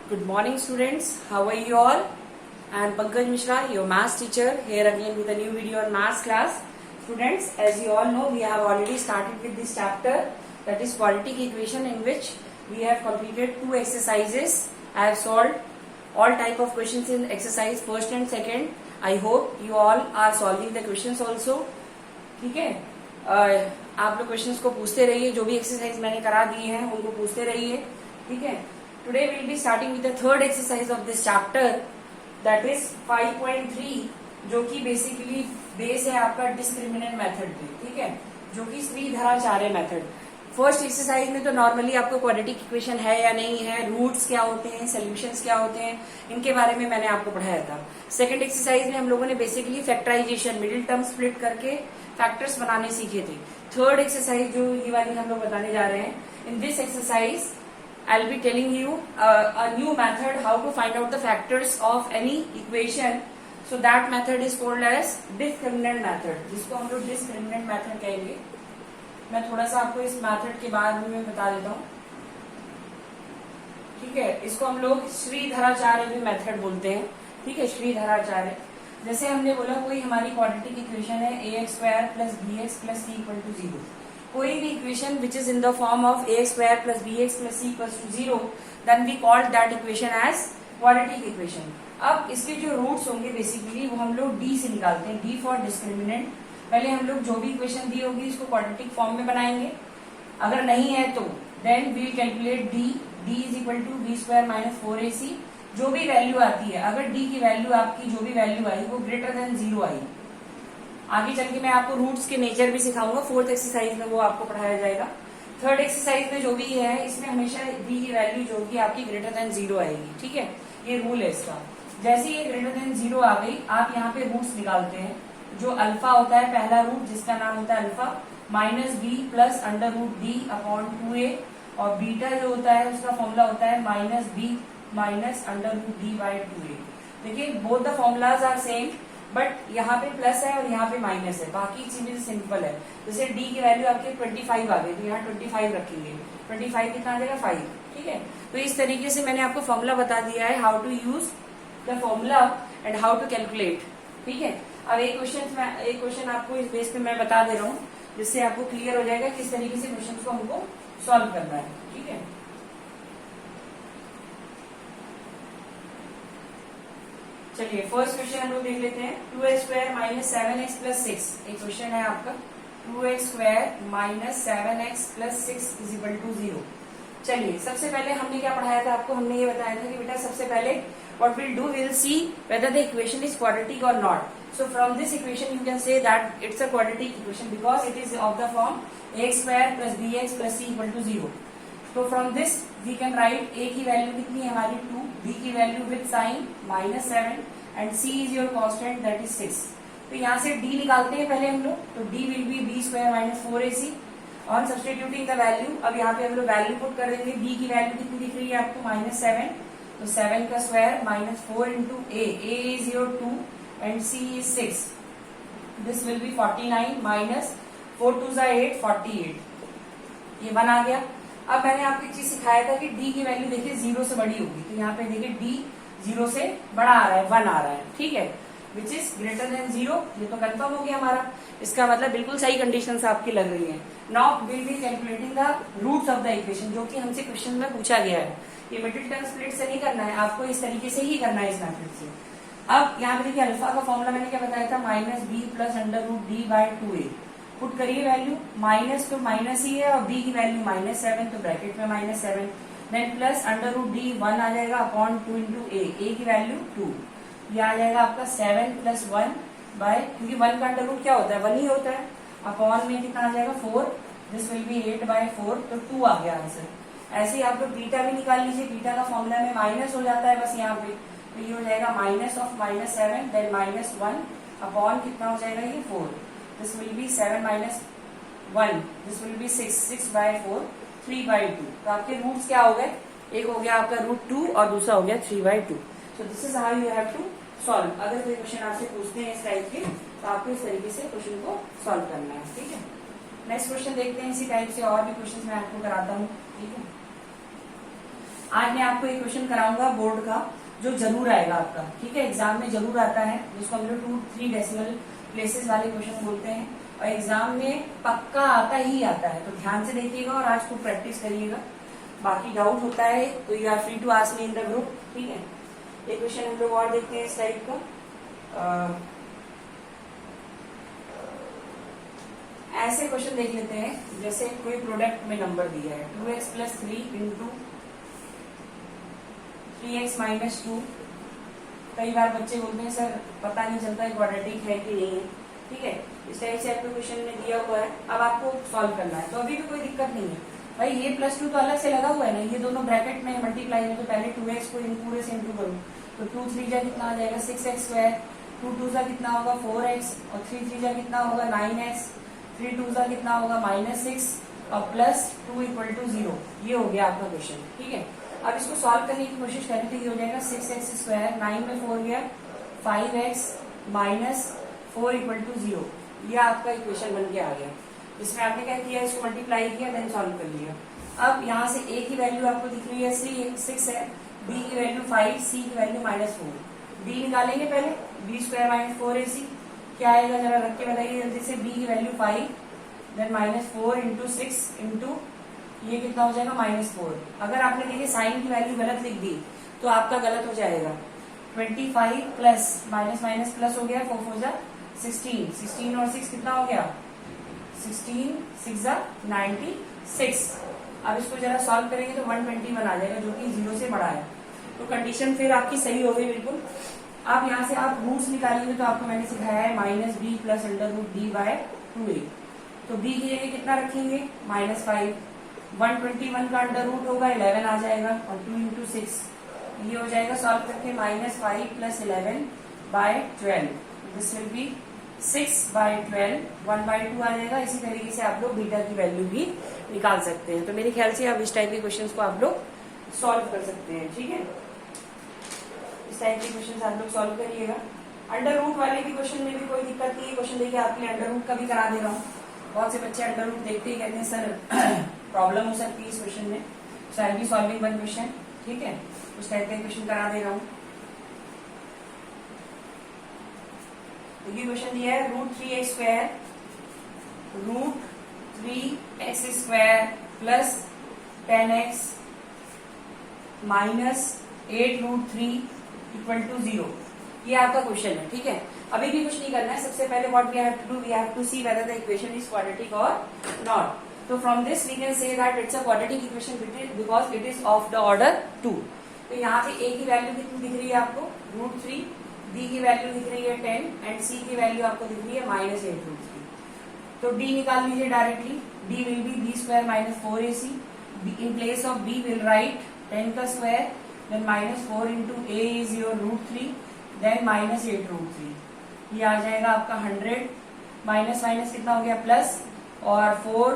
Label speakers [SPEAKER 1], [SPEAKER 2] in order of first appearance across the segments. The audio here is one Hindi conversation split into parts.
[SPEAKER 1] Good morning, students. How are you all? I am Pankaj Mishra, your maths teacher, here again with a new video on maths class. Students, as you all know, we have already started with this chapter, that is quadratic equation, in which we have completed 2 exercises. I have solved all type of questions in exercise first and second. I hope you all are solving the questions also. ठीक है, आप लोग क्वेश्चंस को पूछते रहिए, जो भी एक्सरसाइज मैंने करा दिए हैं उनको पूछते रहिए. ठीक है. Today will be starting with the third exercise of this chapter, that is 5.3, जो कि बेसिकली बेस है आपका डिस्क्रिमिनेंट मेथड पे. ठीक है, जो कि श्रीधराचार्य मेथड. फर्स्ट एक्सरसाइज में तो नॉर्मली आपको क्वाड्रेटिक इक्वेशन है या नहीं है, रूट्स क्या होते हैं, सोल्यूशंस क्या होते हैं, इनके बारे में मैंने आपको पढ़ाया था. सेकंड एक्सरसाइज में हम लोगों ने basically factorization, middle term split करके फैक्टर्स बनाने सीखे थे. थर्ड एक्सरसाइज जो ये वाली हम लोग बताने जा रहे हैं, in this exercise I will be telling you a new method how to find out the factors of any equation. So that method is called as discriminant method, जिसको हम लोग डिस्क्रिमिनेंट मेथड कहेंगे. मैं थोड़ा सा आपको इस मेथड के बारे में बता देता हूँ. ठीक है, इसको हम लोग श्रीधराचार्य भी मेथड बोलते हैं. ठीक है, श्रीधराचार्य. जैसे हमने बोला कोई हमारी क्वाड्रेटिक इक्वेशन है ax² plus bx plus c equal to 0. कोई भी equation which is in the form of ax² plus bx plus c equal to 0, then we call that equation as quadratic equation. अब इसके जो रूट्स होंगे बेसिकली वो हम लोग d से निकालते हैं, d फॉर डिस्क्रिमिनेंट. पहले हम लोग जो भी इक्वेशन दी होगी इसको क्वाड्रेटिक फॉर्म में बनाएंगे. अगर नहीं है तो then we calculate d is equal to b² minus 4ac. जो भी वैल्यू आती है, अगर d की वैल्यू आपकी जो भी वैल्यू आई वो ग्रेटर देन 0 आई. आगे चल के मैं आपको रूट्स के नेचर भी सिखाऊंगा. फोर्थ एक्सरसाइज में वो आपको पढ़ाया जाएगा. थर्ड एक्सरसाइज में जो भी है इसमें हमेशा d की वैल्यू जो होगी आपकी ग्रेटर देन 0 आएगी. ठीक है, ये रूल है इसका. जैसे ये ग्रेटर देन 0 आ गई, आप यहाँ पे रूट्स निकालते हैं. जो अल्फा होता है पहला रूट, जिसका नाम होता है alpha, minus B plus under root D upon 2a, और बीटा जो होता है उसका फॉर्मूला होता है minus B minus under root D by 2a. देखिए both the formulas are same, but यहाँ पे प्लस है और यहाँ पे माइनस है. बाकी चीजें सिंपल है. जैसे डी की वैल्यू आपके 25 आ गई तो यहाँ 25 रखेंगे. 25 कितना आ जाएगा 5. ठीक है, तो इस तरीके से मैंने आपको फॉर्मूला बता दिया है, how to use the formula and how to calculate. ठीक है, अब एक क्वेश्चन आपको इस बेस पे मैं बता दे रहा हूँ, जिससे आपको क्लियर हो जाएगा किस तरीके से क्वेश्चन को हमको सॉल्व करना है. ठीक है, चलिए फर्स्ट क्वेश्चन हम लोग देख लेते हैं. 2x² minus 7x plus 6. एक क्वेश्चन है आपका 2x² minus 7x plus 6 is equal to 0. चलिए सबसे पहले हमने क्या पढ़ाया था आपको, हमने ये बताया था कि बेटा सबसे पहले what we'll do, we'll see whether the equation is quadratic or not. So from this equation you can say that it's a quadratic equation because it is of the form ax² plus bx plus c equal to 0. So from this we can write a की वैल्यू कितनी है हमारी 2, b की value with sign minus 7 and c is your constant that is 6. तो यहाँ से d निकालते हैं पहले हम लोग. तो d will be b² minus 4ac on substituting the value. अब यहाँ पे हम लोग वैल्यू पुट कर देंगे. b की वैल्यू कितनी दिख रही है आपको माइनस 7, तो 7 का square minus 4 into a is your 2 and c is 6. This will be 49 minus 4 2 जा 8, 48. ये 1 आ गया. अब मैंने आपको एक चीज सिखाया था कि d की वैल्यू देखिए 0 से बड़ी होगी, तो यहाँ पे देखिए d 0 से बड़ा आ रहा है, 1 आ रहा है. ठीक है, विच इज ग्रेटर देन 0. ये तो कंफर्म हो गया हमारा. इसका मतलब बिल्कुल सही कंडीशंस आपकी लग रही है. Now will be calculating the roots of the equation, जो कि हमसे क्वेश्चन में पूछा गया है. ये मिडिल टर्म स्प्लिट से नहीं करना है आपको, इस तरीके से ही करना है इस मेथड से. अब यहाँ पे देखिए अल्फा का फॉर्मूला मैंने क्या बताया था, minus B plus under root D by 2a. Put करिए वैल्यू. माइनस तो माइनस ही है और b की वैल्यू माइनस 7, तो ब्रैकेट में minus 7. Then plus under root D 1 आ जाएगा अपॉन 2 इंटू a की वैल्यू 2. ये आ जाएगा आपका 7 प्लस 1 बाय, क्योंकि 1 का अंडर रूट क्या होता है 1 ही होता है, अपॉन में कितना आ जाएगा 4. दिस विल बी 8 बाय 4, तो 2 आ गया आंसर. ऐसे ही आप लोग बीटा भी निकाल लीजिए. बीटा का फॉर्मूला में माइनस हो जाता है बस यहाँ पे, तो ये हो जाएगा minus of minus 7 then minus 1 upon कितना हो जाएगा ये 4. This will be 7 minus 1, this will be 6 by 4, 3 by 2. तो आपके रूट्स क्या हो गए, एक हो गया आपका रूट 2 और दूसरा हो गया 3 by 2. So this is how you have to solve. अगर कोई क्वेश्चन आपसे पूछते हैं इस टाइप के, तो आपको इस तरीके से क्वेश्चन को सॉल्व करना है. ठीक है, नेक्स्ट क्वेश्चन देखते हैं. इसी टाइप से और भी क्वेश्चन मैं आपको कराता हूँ. ठीक है, आज मैं आपको एक क्वेश्चन कराऊंगा बोर्ड का जो जरूर आएगा आपका, ठीक है, एग्जाम में जरूर आता है, जिसको हम लोग 2-3 डेसिमल प्लेसेस वाले क्वेश्चन बोलते हैं और एग्जाम में पक्का आता ही आता है। तो ध्यान से देखिएगा और आज खूब प्रैक्टिस करिएगा। बाकी डाउट होता है तो you are free to ask me in the group, ठीक है। एक क्वेश्चन हम लोग और देखते हैं इस टाइप का। ऐसे क्वेश्चन देख लेते हैं, जैसे कोई प्रोडक्ट में नंबर दिया है 2x + 3 इंटू 3x - 2। कई बार बच्चे बोलते हैं सर पता नहीं चलता क्वाड्रेटिक है कि नहीं है, ठीक है। इस टाइप से आपको क्वेश्चन में दिया हुआ है, अब आपको सॉल्व करना है। तो अभी भी कोई दिक्कत नहीं है भाई, ये +2 तो अलग से लगा हुआ है ना, ये दोनों ब्रैकेट में मल्टीप्लाई में, तो पहले 2x को इन पूरे से इंटू करूँ तो 2 3 जा कितना आ जाएगा 6x², 2 2 जा कितना होगा 4x और 3 3 जा कितना होगा 9x, 3 2 जा कितना होगा -6 और +2 = 0। ये हो गया आपका क्वेश्चन, ठीक है। अब इसको सॉल्व करने की कोशिश करें तो ये हो जाएगा 6x², 9 में 4 गया 5x -4 = 0। ये आपका इक्वेशन बन के आ गया। इसमें आपने क्या किया, इसको मल्टीप्लाई किया देन सॉल्व कर लिया। अब यहाँ से a की वैल्यू आपको दिख रही है 6 है, b की वैल्यू 5, c की वैल्यू -4। b निकालेंगे पहले, b² - 4ac क्या आएगा जरा रख के बताइए जल्दी से। b की वैल्यू 5 देन -4 × 6 इंटू ये कितना हो जाएगा -4। अगर आपने देखिए साइन की वैल्यू गलत लिख दी तो आपका गलत हो जाएगा। 25 प्लस माइनस प्लस हो गया, 4 4 जा 16, 16 और 6 कितना हो गया 16, 6 जा 96। अब इसको जरा सॉल्व करेंगे तो 121 आ जाएगा, जो कि 0 से बड़ा है। तो कंडीशन फिर आपकी सही हो गई बिल्कुल। अब यहाँ से आप रूट्स निकालेंगे तो आपको मैंने सिखाया है -b + √d/2a। तो b की जगह कितना रखेंगे -5, 121 का अंडर रूट होगा 11 आ जाएगा और 2 × 6 ये हो जाएगा सॉल्व करके -5 + 11/12। दिस विल बी 6/12, 1/2 आ जाएगा। इसी तरीके से आप लोग बीटा की वैल्यू भी निकाल सकते हैं। तो मेरे ख्याल से अब इस टाइप के क्वेश्चंस को आप लोग सॉल्व कर सकते हैं, ठीक है। इस टाइप के क्वेश्चन आप लोग सॉल्व करिएगा। अंडर रूट वाले भी क्वेश्चन में भी कोई दिक्कत नहीं है। क्वेश्चन देखिए आपके लिए अंडर रूट का भी करा दे रहा हूँ। बहुत से बच्चे अंडर रूट देखते ही कहते हैं सर प्रॉब्लम हो सकती है इस क्वेश्चन में, सो आई बी सॉल्विंग वन क्वेश्चन, ठीक है। उस टाइप का क्वेश्चन करा दे रहा हूँ। ये क्वेश्चन दिया है √3x² √3x² + 10x -8√3 = 0। ये आपका क्वेश्चन है, ठीक है। अभी भी कुछ नहीं करना है। सबसे पहले what we have to do, we have to see whether the equation is quadratic और नॉट। तो from this we can say that it's a quadratic equation because it is of the order 2। तो यहाँ पे a की वैल्यू कितनी दिख रही है आपको √3, b की वैल्यू दिख रही है 10 एंड c की वैल्यू आपको दिख रही है -8√3। तो d निकाल लीजिए directly. d will be b² - 4ac। In place of b will write 10 का स्क्वायर then -4 × a is your √3 then -8√3। ये आ जाएगा आपका 100 माइनस कितना हो गया प्लस और 4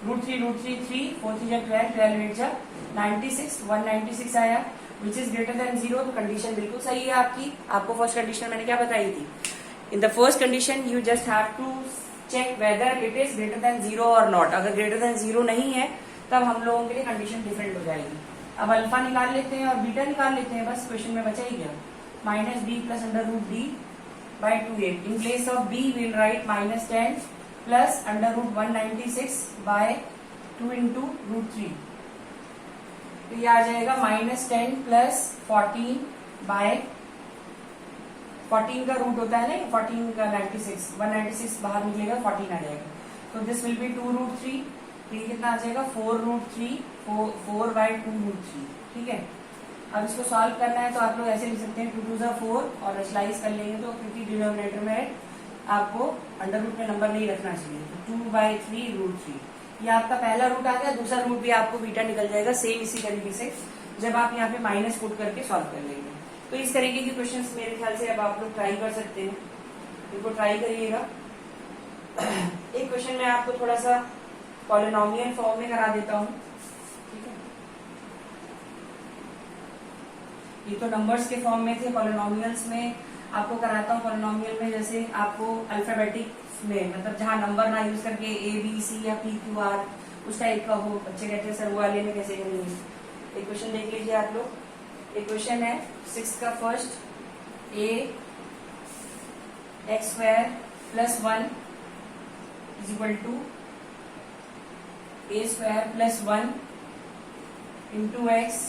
[SPEAKER 1] √3 3 4 3 12 12 8 96 196 आया विच इज ग्रेटर देन 0। तो कंडीशन बिल्कुल सही है आपकी। आपको फर्स्ट कंडीशन मैंने क्या बताई थी, in the first condition you just have to check whether it is greater then 0 और नॉट। अगर ग्रेटर देन 0 नहीं है तब हम लोगों के लिए कंडीशन डिफरेंट हो जाएगी। अब अल्फा निकाल लेते हैं और बीटा निकाल लेते हैं, बस क्वेश्चन में बचा ही गया -b + √d/2a। In place of b will write -10 + √196/2 × √3। तो ये आ जाएगा -10 + 14 का रूट होता है ना, 14 का 96, 196 बाहर निकलेगा 14 आ जाएगा। तो दिस विल बी 2√3। तो ये कितना आ जाएगा 4√3 4/2√3, ठीक है। अब इसको सॉल्व करना है तो आप लोग ऐसे लिख सकते हैं 2 2 जा 4 और रेशनलाइज कर लेंगे तो, क्योंकि डिनोमिनेटर में आपको अंडर रूट में नंबर नहीं रखना चाहिए। तो 2/3√3 ये आपका पहला रूट आ गया। दूसरा रूट भी आपको बीटा निकल जाएगा सेम इसी तरीके से जब आप यहाँ पे माइनस पुट करके सॉल्व कर लेंगे। तो इस तरीके के क्वेश्चंस मेरे ख्याल से अब आप लोग ट्राई कर सकते हैं, इनको ट्राई करिएगा। एक क्वेश्चन मैं आपको थोड़ा सा पॉलिनोमियल फॉर्म में करा देता हूँ, ठीक है। ये तो नंबर्स के फॉर्म में थे, पॉलिनोमियल्स में आपको कराता हूँ। पॉलिनोमियल में जैसे आपको अल्फाबेटिक में, मतलब जहाँ नंबर ना यूज करके A B C या P Q R उस टाइप का हो, बच्चे कहते हैं सर वो वाले में कैसे करेंगे। इक्वेशन देख लीजिए आप लोग। इक्वेशन है 6 का first, a x square plus 1 is equal to a square plus 1 into X,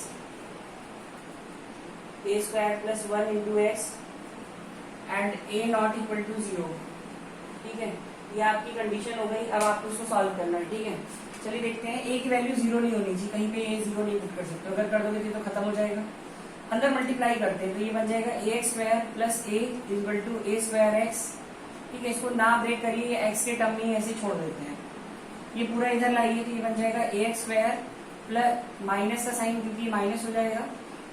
[SPEAKER 1] a square plus 1 into X and a not equal to 0। ठीक है, ये आपकी कंडीशन हो गई। अब आपको उसको सॉल्व करना है। ठीक है, चलिए देखते हैं। a की वैल्यू 0 नहीं होनी चाहिए, कहीं पे a 0 नहीं पुट कर सकते, अगर कर दोगे तो खत्म हो जाएगा। अंदर मल्टीप्लाई करते हैं तो ये बन जाएगा a x square plus a equal to a square x. ठीक है, इसको ना ब्रेक करिए, एक्स के टर्म में ऐसे छोड़ देते हैं। ये पूरा इधर लाइए तो ये बन जाएगा a x square plus minus का साइन क्योंकि माइनस हो जाएगा,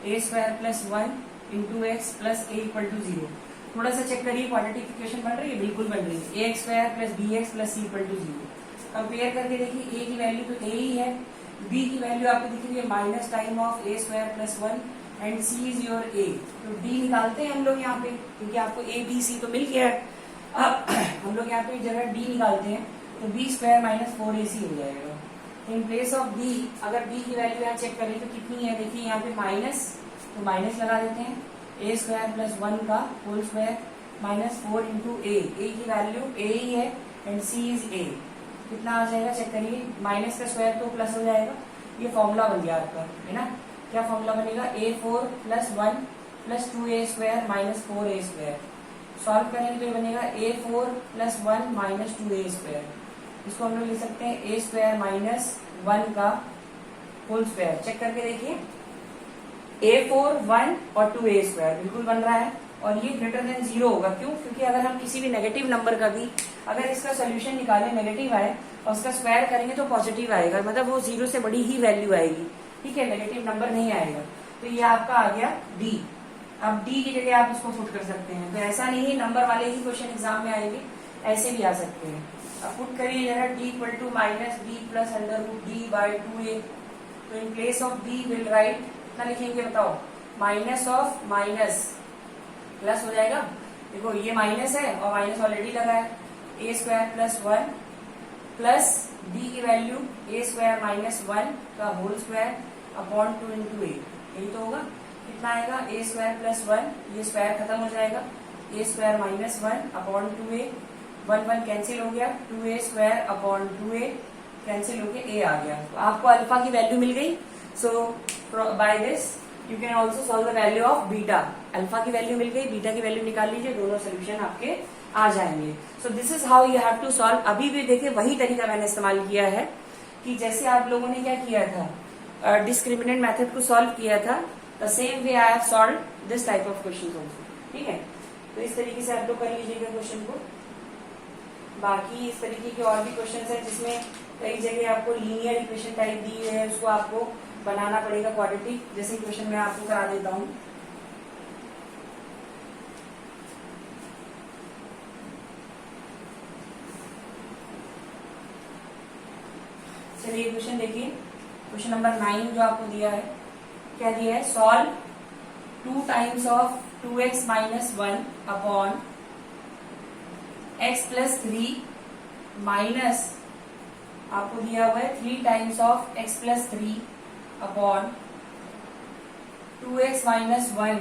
[SPEAKER 1] a square plus 1 into x plus a equal to 0। थोड़ा सा चेक करिए क्वाड्रेटिक इक्वेशन बन रही है, बिल्कुल बन रही है। A x square plus b x plus c equal to 0। Compare करके देखिए, ए की वैल्यू तो ए ही है, बी की वैल्यू आपको दिख रही है minus time of a square plus 1 and c is your a. तो डी निकालते हैं हम लोग यहाँ पे, क्योंकि आपको ए बी सी तो मिल गया है। अब हम लोग यहाँ पे जगह डी निकालते हैं तो बी स्क्वायर माइनस 4ac हो जाएगा। इन प्लेस ऑफ बी, अगर बी की वैल्यू यहाँ चेक करें तो कितनी है, देखिए यहाँ पे माइनस, तो माइनस लगा देते हैं। ए स्क्वायर प्लस 1 का होल स्क्वायर माइनस 4 इंटू ए की वैल्यू ए ही है एंड सी इज ए। कितना आ जाएगा चेक करिए, माइनस का स्क्वायर तो प्लस हो जाएगा। ये फॉर्मूला बन गया आपका, है ना। क्या फॉर्मूला बनेगा, a4 plus 1 plus 2a square minus 4a square. Solve करेंगे तो ये बनेगा a4 plus 1 minus 2a square. इसको हम लोग लिख सकते हैं a स्क्वायर माइनस 1 का होल स्क्वायर। चेक करके देखिए, a4 1 और 2a स्क्वायर बिल्कुल बन रहा है और ये ग्रेटर देन 0 होगा। क्यों? क्योंकि अगर हम किसी भी नेगेटिव नंबर का भी अगर इसका सोल्यूशन निकालें, नेगेटिव आए और उसका स्क्वायर करेंगे तो पॉजिटिव आएगा, मतलब वो 0 से बड़ी ही वैल्यू आएगी। ठीक है, नेगेटिव नंबर नहीं आएगा। तो ये आपका आ गया डी। अब डी की जगह आप इसको पुट कर सकते हैं। तो ऐसा नहीं है नंबर वाले ही क्वेश्चन एग्जाम में आएंगे, ऐसे भी आ सकते हैं। अब पुट करिए जरा, D equal to minus B plus under root D by 2a। तो in place of B will write, कितना लिखेंगे बताओ, माइनस ऑफ माइनस प्लस हो जाएगा। देखो ये माइनस है और माइनस ऑलरेडी लगा है, ए स्क्वायर प्लस 1 प्लस बी की वैल्यू ए स्क्वायर माइनस 1 का होल स्क्वायर अपॉन 2 इंटू ए। यही तो होगा। कितना आएगा, ए स्क्वायर प्लस 1, ये स्क्वायर खत्म हो जाएगा, a square minus 1 upon 2a, 1 1 cancel हो गया, 2a square upon 2a cancel होके a आ गया। तो आपको अल्फा की वैल्यू मिल गई। So by this you can also solve the value of beta. Alpha की वैल्यू मिल गई, बीटा की वैल्यू निकाल लीजिए, दोनों सोल्यूशन आपके आ जाएंगे। So this is how you have to solve. अभी भी देखिए वही तरीका मैंने इस्तेमाल किया है कि जैसे आप लोगों ने क्या किया था, डिस्क्रिमिनेंट मेथड को सॉल्व किया था, the same way I have solve this type of question also. ठीक है, तो इस तरीके से आप लोग कर लीजिएगा क्वेश्चन को। बाकी इस तरीके के और भी क्वेश्चन है जिसमें कई जगह आपको लीनियर इक्वेशन टाइप दी है, उसको आपको बनाना पड़ेगा क्वाड्रेटिक। जैसे क्वेश्चन मैं आपको करा देता हूँ। चलिए क्वेश्चन देखिए, क्वेश्चन नंबर 9 जो आपको दिया है, क्या दिया है, solve 2 times of 2x minus 1 upon x plus 3 minus आपको दिया हुआ है 3 times of x plus 3 upon 2x minus 1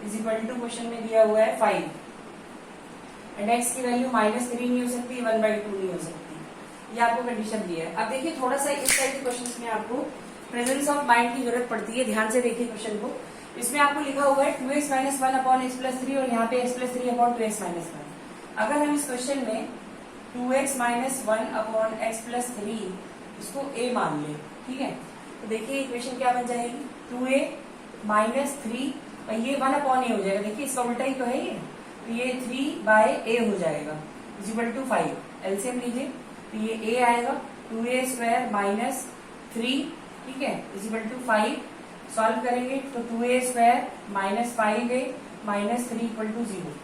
[SPEAKER 1] is equal to, question में दिया हुआ है 5 एंड x की वैल्यू -3 नहीं हो सकती, 1/2 नहीं हो सकती। ये आपको कंडीशन दी है। अब देखिए थोड़ा सा इस टाइप के क्वेश्चन में आपको प्रेजेंस ऑफ माइंड की जरूरत पड़ती है। ध्यान से देखिए क्वेश्चन को। इसमें आपको लिखा हुआ है 2x minus 1 upon x plus 3 और यहाँ पे x plus 3 upon 2x minus 1। अगर हम इस क्वेश्चन में 2x minus 1 upon x plus 3 इसको a मान ले, ठीक है, तो देखिए इक्वेशन क्या बन जाएगी, 2a माइनस 3 और ये 1 अपॉन a हो जाएगा। देखिए इसका उल्टा ही तो है ये, तो ये 3/a हो जाएगा इज इक्वल टू 5। एलसीएम लीजिए तो ये a आएगा, 2a स्क्वायर माइनस 3, ठीक है, इज इक्वल टू 5। सॉल्व करेंगे तो 2a square minus 5a minus 3 equal to 0।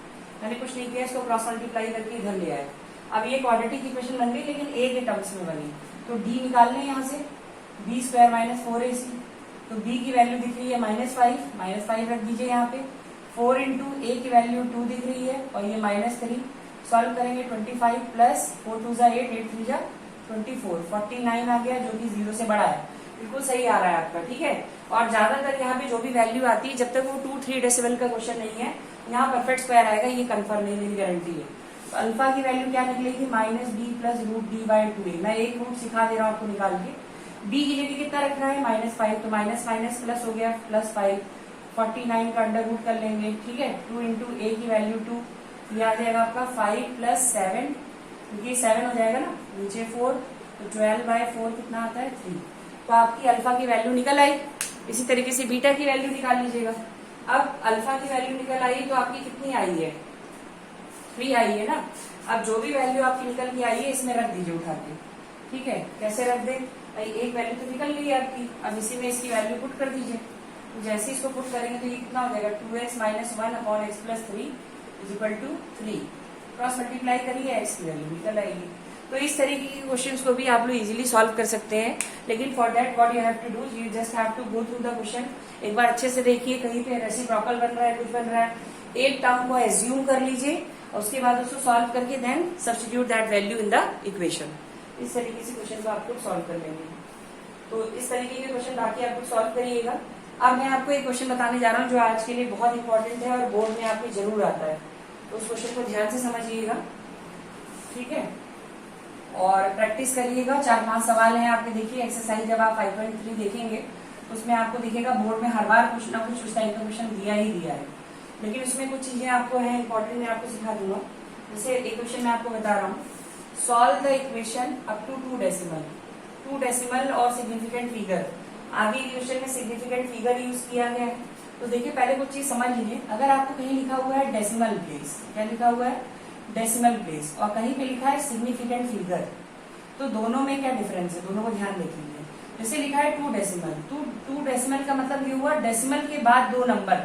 [SPEAKER 1] मैंने कुछ नहीं किया, इसको क्रॉस मल्टीप्लाई करके इधर ले आए। अब ये क्वाड्रेटिक इक्वेशन बन गई लेकिन a के टर्म्स में बनी, तो d निकालने हैं यहाँ से, b स्क्वायर माइनस 4ac। तो b की वैल्यू दिख रही है -5 रख दीजिए यहाँ पे। 4 इंटू a की वैल्यू 2 दिख रही है और ये -3। सॉल्व करेंगे 25 प्लस 4 2 8, 8 3 24, 49 आ गया जो कि 0 से बड़ा है। बिल्कुल सही आ रहा है आपका, ठीक है। और ज्यादातर यहाँ पे जो भी वैल्यू आती है, जब तक वो 2-3 डेसिमल का क्वेश्चन नहीं है, यहाँ परफेक्ट स्क्वायर आएगा, ये कंफर्म है, मेरी गारंटी है। तो अल्फा की वैल्यू क्या निकलेगी, -b प्लस √d/2a। मैं एक रूट सिखा दे रहा हूँ आपको निकाल के। b की जगह कितना रखना है, -5, तो माइनस माइनस प्लस हो गया, +5। 49 का अंडर रूट कर लेंगे, ठीक है। 2 इंटू a की वैल्यू 2, ये आ जाएगा आपका 5 + 7, ये 7 हो जाएगा ना, नीचे 4, तो 12/4 कितना आता है, 3। तो आपकी अल्फा की वैल्यू निकल आई। इसी तरीके से बीटा की वैल्यू निकाल लीजिएगा। अब अल्फा की वैल्यू निकल आई तो आपकी कितनी आई है, 3 आई है ना। अब जो भी वैल्यू आपकी निकल के आई है, इसमें रख दीजिए उठा के, ठीक है। कैसे रख दे भाई, एक वैल्यू तो निकल गई आपकी, अब इसी में इसकी वैल्यू पुट कर दीजिए। तो जैसे इसको पुट करेंगे तो ये कितना हो जाएगा, 2x - 1/x + 3 = 3। क्रॉस मल्टीप्लाई करिए, x की वैल्यू निकल आएगी। तो इस तरीके के क्वेश्चंस को भी आप लोग इजीली सॉल्व कर सकते हैं। लेकिन for that what you have to do, you just have to go through the question. एक बार अच्छे से देखिए, कहीं पे रेसिप्रोकल बन रहा है, कुछ बन रहा है, एक टर्म को एज्यूम कर लीजिए और उसके बाद उसको सॉल्व करके then substitute that value in the equation. इस तरीके से क्वेश्चन को आप लोग सॉल्व कर लेंगे। तो इस तरीके के क्वेश्चन बाकी आप लोग सॉल्व करिएगा। अब मैं आपको एक क्वेश्चन बताने जा रहा हूँ जो आज के लिए बहुत इंपॉर्टेंट है और बोर्ड में आपके जरूर आता है। तो उस क्वेश्चन को ध्यान से समझिएगा, ठीक है, और प्रैक्टिस करिएगा। 4-5 सवाल हैं आपके, देखिए एक्सरसाइज जब आप 5.3 देखेंगे तो उसमें आपको दिखेगा बोर्ड में हर बार कुछ ना कुछ उस टाइप का क्वेश्चन दिया ही दिया है, लेकिन उसमें कुछ चीजें आपको है इंपॉर्टेंट, मैं आपको सिखा दूंगा। जैसे एक क्वेश्चन मैं आपको बता रहा हूँ, solve the equation up to 2 decimal. 2 decimal और सिग्निफिकेंट फिगर। आगे क्वेश्चन में सिग्निफिकेंट फिगर यूज किया गया है। तो देखिए पहले कुछ चीज समझ लीजिए, अगर आपको कहीं लिखा हुआ है डेसिमल प्लेस, क्या लिखा हुआ है, डेसिमल प्लेस, और कहीं पे लिखा है सिग्निफिकेंट फिगर, तो दोनों में क्या डिफरेंस है, दोनों को ध्यान देखेंगे। जैसे लिखा है 2 डेसिमल, 2 डेसिमल का मतलब ये हुआ डेसिमल के बाद 2 नंबर,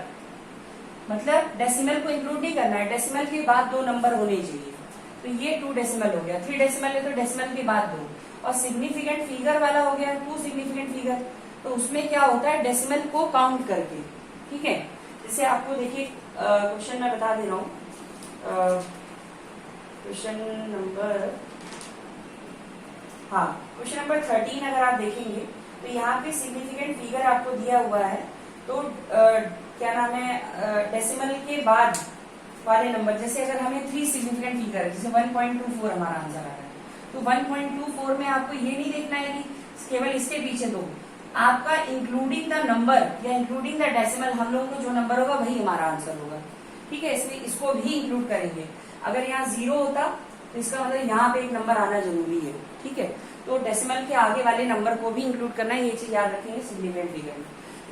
[SPEAKER 1] मतलब डेसिमल को इंक्लूड नहीं करना है, डेसिमल के बाद 2 नंबर होने चाहिए। तो ये 2 डेसिमल हो गया। 3 डेसिमल है तो डेसिमल के बाद 2, और सिग्निफिकेंट फिगर वाला हो गया 2 सिग्निफिकेंट फिगर, तो उसमें क्या होता है, डेसिमल को काउंट करके, ठीक है। जैसे आपको देखिए क्वेश्चन मैं बता दे रहा हूँ, क्वेश्चन नंबर 13 अगर आप देखेंगे तो यहाँ पे सिग्निफिकेंट फिगर आपको दिया हुआ है। तो क्या नाम है, डेसिमल के बाद वाले नंबर, जैसे अगर हमें 3 सिग्निफिकेंट फिगर है, जैसे 1.24 हमारा आंसर आ रहा है, तो 1.24 में आपको ये नहीं देखना है कि केवल इसके पीछे दो, आपका इंक्लूडिंग द नंबर या इंक्लूडिंग द डेसिमल, हम लोगों को जो नंबर होगा वही हमारा आंसर होगा, ठीक है। इसमें इसको भी इंक्लूड करेंगे। अगर यहाँ 0 होता तो इसका मतलब यहाँ पे एक नंबर आना जरूरी है, ठीक है। तो डेसिमल के आगे वाले नंबर को भी इंक्लूड करना है, ये चीज याद रखेंगे सिग्निफिकेंट फिगर में।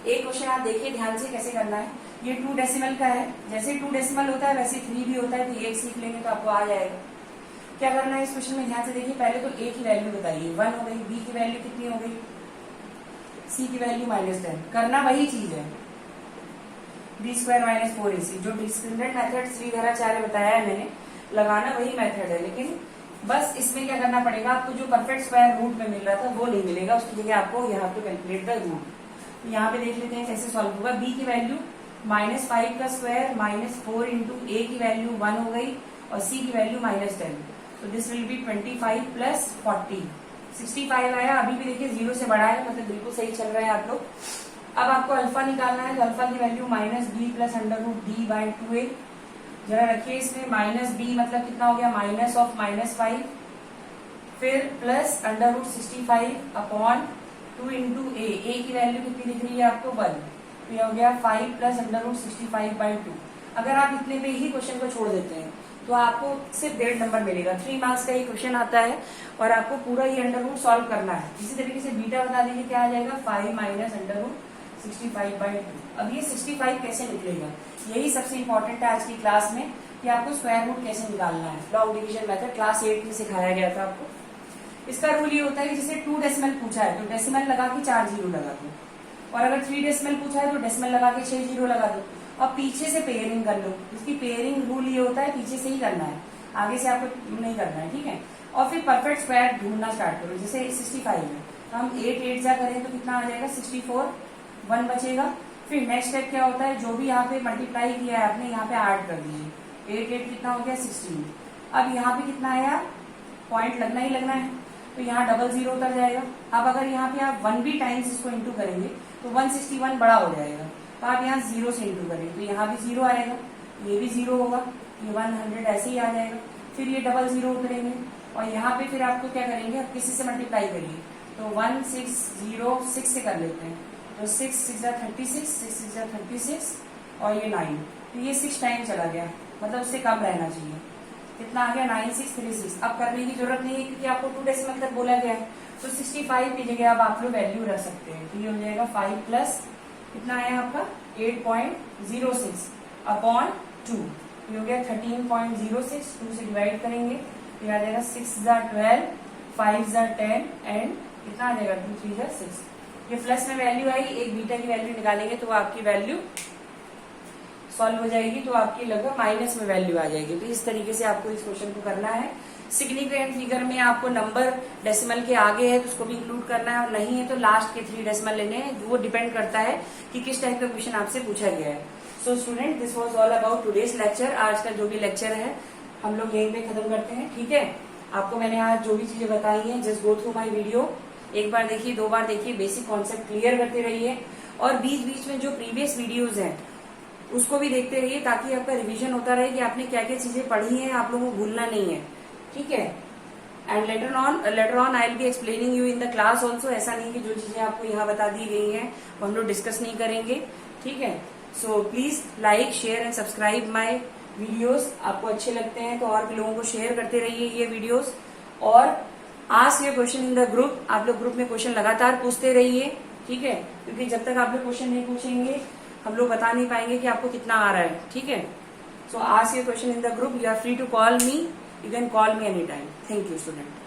[SPEAKER 1] एक क्वेश्चन आप देखिए ध्यान से कैसे करना है। ये 2 डेसिमल का है, जैसे 2 डेसिमल होता है वैसे 3 भी होता है, तो ये सीख लेंगे तो आपको आ जाएगा। क्या करना है इस क्वेश्चन में, ध्यान से देखिए। पहले तो a की वैल्यू बताइए, 1 हो गई, b की वैल्यू कितनी हो गई, c की वैल्यू -10। करना वही चीज है, b² - 4ac, जो डिस्क्रिमिनेंट मेथड श्रीधराचार्य बताया है मैंने, लगाना वही मेथड है। लेकिन बस इसमें क्या करना पड़ेगा, आपको जो परफेक्ट स्क्वायर रूट में मिल रहा था वो नहीं मिलेगा, उसकी जगह आपको यहाँ पे कैलकुलेट द रूट। यहाँ पे देख लेते हैं कैसे सॉल्व होगा। b की वैल्यू -5 का स्क्वायर -4 इंटू a की वैल्यू 1 हो गई और c की वैल्यू -10, तो दिस विल बी 25 + 40, 65 आया। अभी भी देखिए 0 से बड़ा है, मतलब बिल्कुल सही चल रहे हैं आप लोग। अब आपको अल्फा निकालना है, तो अल्फा की वैल्यू -b + √d/2a। जरा रखिए इसमें, -b मतलब कितना हो गया, -5, फिर प्लस √65 2 इंटू a की वैल्यू कितनी दिख रही है आपको, 1, तो यह हो गया 5 + √65/2। अगर आप इतने पे ही क्वेश्चन को छोड़ देते हैं तो आपको सिर्फ 1.5 नंबर मिलेगा। 3 मार्क्स का ये क्वेश्चन आता है और आपको पूरा ये अंडर रूट सॉल्व करना है। इसी तरीके से बीटा बता दीजिए क्या आ जाएगा, 5 - √65/2। अब ये 65 कैसे निकलेगा, यही सबसे इंपॉर्टेंट है आज की क्लास में, कि आपको स्क्वायर रूट कैसे निकालना है। लॉन्ग डिवीजन मेथड क्लास 8 में सिखाया गया था आपको। इसका रूल ये होता है कि जैसे 2 डेसिमल पूछा है तो डेसिमल लगा के 4 जीरो लगा दो, और अगर 3 डेसिमल पूछा है तो डेसिमल लगा के 6 जीरो लगा दो, और पीछे से पेयरिंग कर लो। इसकी पेयरिंग रूल ये होता है पीछे से ही करना है, आगे से आपको नहीं करना है, ठीक है। और फिर परफेक्ट स्क्वायर ढूंढना स्टार्ट करो। जैसे 65 है तो हम 8 8 जा करें तो कितना आ जाएगा, 64, 1 बचेगा। फिर नेक्स्ट स्टेप क्या होता है, जो भी यहाँ पे मल्टीप्लाई किया है आपने यहाँ पे ऐड कर दीजिए। 8 8 कितना हो गया, 16। अब यहाँ पे कितना आया, पॉइंट लगना ही लगना है, तो यहाँ डबल जीरो उतर जाएगा। अब अगर यहाँ पे आप 1 भी टाइम्स इसको इंटू करेंगे तो 161 बड़ा हो जाएगा, तो आप यहाँ 0 से इंटू करेंगे तो यहाँ भी 0 आएगा, ये भी 0 होगा, ये 100 ऐसे ही आ जाएगा। फिर ये डबल जीरो उतरेंगे और यहाँ पे फिर आपको क्या करेंगे, आप किसी से मल्टीप्लाई करिए, तो 1606 से कर लेते हैं, तो 6 6 36, 6 6 36 और ये 9, तो ये 6 टाइम चला गया, मतलब उससे कम रहना चाहिए। कितना आ गया, 9636। अब करने की जरूरत नहीं है क्योंकि आपको 2 डेसिमल तक बोला गया है, तो 65 की जगह अब आप लोग वैल्यू रख सकते हैं, तो ये हो जाएगा 5 प्लस कितना आया आपका 8.06 अपॉन 2, ये हो गया 13.06, 2 से डिवाइड करेंगे तो आ जाएगा 6 12, 5 10 एंड कितना आ जाएगा 2 3 6। ये प्लस में वैल्यू आई, एक बीटा की वैल्यू निकालेंगे तो आपकी वैल्यू सॉल्व हो जाएगी, तो आपकी लगभग माइनस में वैल्यू आ जाएगी। तो इस तरीके से आपको इस क्वेश्चन को करना है। सिग्निफिकेंट फिगर में आपको नंबर डेसिमल के आगे है तो उसको भी इंक्लूड करना है, और नहीं है तो लास्ट के 3 डेसिमल लेने हैं, वो डिपेंड करता है कि किस टाइप का क्वेश्चन आपसे पूछा गया है। So student, this was all about today's lecture. आज का जो भी लेक्चर है हम लोग यहीं पे खत्म करते हैं, ठीक है। आपको मैंने आज जो भी चीजें बताई हैं, just go through my video, एक बार देखिए, 2 बार देखिए, बेसिक कॉन्सेप्ट क्लियर करते रहिए, और बीच बीच में जो प्रीवियस वीडियोज हैं उसको भी देखते रहिए, ताकि आपका रिवीजन होता रहे कि आपने क्या क्या चीजें पढ़ी हैं, आप लोगों को भूलना नहीं है, ठीक है। And later on I will be explaining you in the class also. ऐसा नहीं कि जो चीजें आपको यहाँ बता दी गई हैं वो हम लोग डिस्कस नहीं करेंगे, ठीक है। So please like, share and subscribe my videos. आपको अच्छे लगते हैं तो और भी लोगों को शेयर करते रहिए ये वीडियोज, और ask your question in the group. आप लोग ग्रुप में क्वेश्चन लगातार पूछते रहिए, ठीक है, क्योंकि जब तक आप लोग क्वेश्चन नहीं पूछेंगे हम लोग बता नहीं पाएंगे कि आपको कितना आ रहा है, ठीक है। So ask your question in the group, you are free to call me, you can call me anytime. Thank you, student.